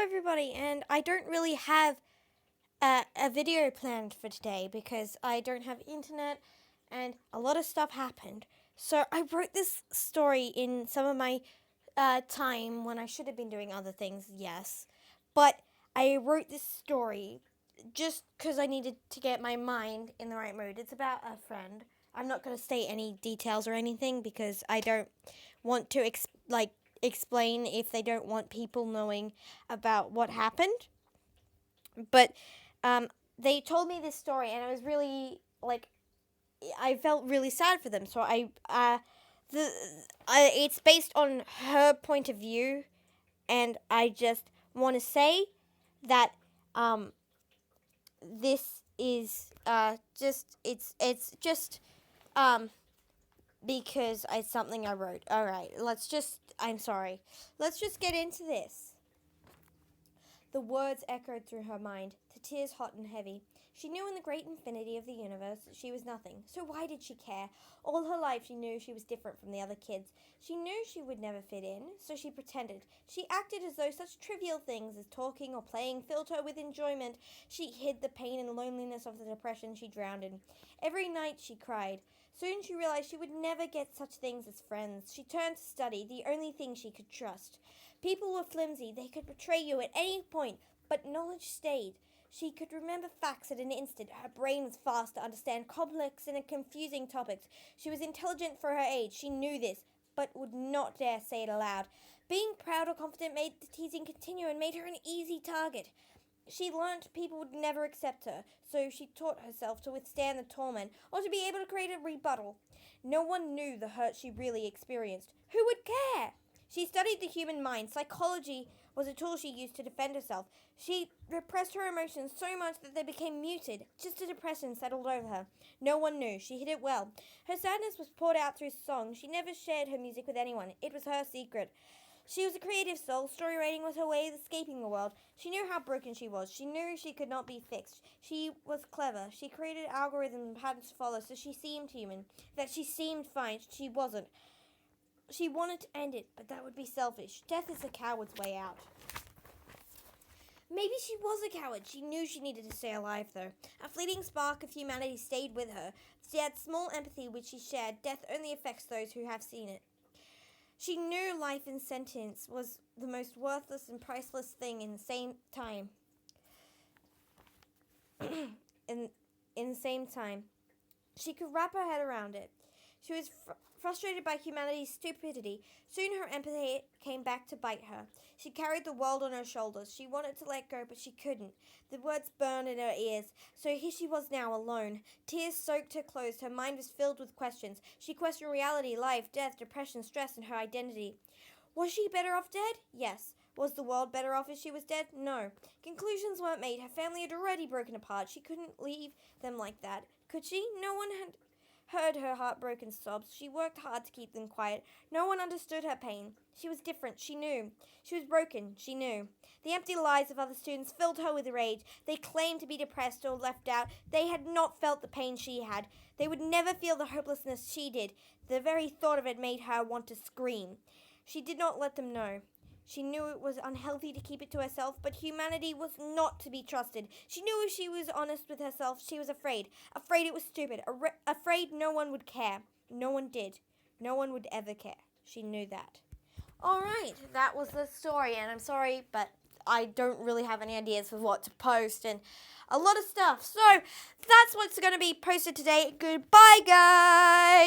everybody, and I don't really have a video planned for today because I don't have internet and a lot of stuff happened. So I wrote this story in some of my time when I should have been doing other things, yes. But I wrote this story just because I needed to get my mind in the right mood. It's about a friend. I'm not going to state any details or anything because I don't want to explain if they don't want people knowing about what happened. But they told me this story, and I was really I felt really sad for them. So it's based on her point of view, and I just want to say that this is it's just because it's something I wrote. All right, I'm sorry. Let's just get into this. The words echoed through her mind, the tears hot and heavy. She knew in the great infinity of the universe that she was nothing, so why did she care? All her life she knew she was different from the other kids. She knew she would never fit in, so she pretended. She acted as though such trivial things as talking or playing filled her with enjoyment. She hid the pain and loneliness of the depression she drowned in. Every night she cried. Soon she realized she would never get such things as friends. She turned to study, the only thing she could trust. People were flimsy, they could betray you at any point, but knowledge stayed. She could remember facts at an instant. Her brain was fast to understand complex and confusing topics. She was intelligent for her age. She knew this, but would not dare say it aloud. Being proud or confident made the teasing continue and made her an easy target. She learnt people would never accept her, so she taught herself to withstand the torment or to be able to create a rebuttal. No one knew the hurt she really experienced. Who would care? She studied the human mind. Psychology was a tool she used to defend herself. She repressed her emotions so much that they became muted. Just a depression settled over her. No one knew. She hid it well. Her sadness was poured out through song. She never shared her music with anyone. It was her secret. She was a creative soul. Story writing was her way of escaping the world. She knew how broken she was. She knew she could not be fixed. She was clever. She created algorithms and patterns to follow, so she seemed human. That she seemed fine. She wasn't. She wanted to end it, but that would be selfish. Death is a coward's way out. Maybe she was a coward. She knew she needed to stay alive, though. A fleeting spark of humanity stayed with her. She had small empathy which she shared. Death only affects those who have seen it. She knew life and sentence was the most worthless and priceless thing in the same time. in the same time. She could wrap her head around it. She was frustrated by humanity's stupidity. Soon her empathy came back to bite her. She carried the world on her shoulders. She wanted to let go, but she couldn't. The words burned in her ears. So here she was now, alone. Tears soaked her clothes. Her mind was filled with questions. She questioned reality, life, death, depression, stress, and her identity. Was she better off dead? Yes. Was the world better off if she was dead? No. Conclusions weren't made. Her family had already broken apart. She couldn't leave them like that. Could she? No one had heard her heartbroken sobs. She worked hard to keep them quiet. No one understood her pain. She was different. She knew. She was broken. She knew. The empty lies of other students filled her with rage. They claimed to be depressed or left out. They had not felt the pain she had. They would never feel the hopelessness she did. The very thought of it made her want to scream. She did not let them know. She knew it was unhealthy to keep it to herself, but humanity was not to be trusted. She knew if she was honest with herself, she was afraid. Afraid it was stupid. Afraid no one would care. No one did. No one would ever care. She knew that. All right, that was the story, and I'm sorry, but I don't really have any ideas for what to post and a lot of stuff. So that's what's going to be posted today. Goodbye, guys.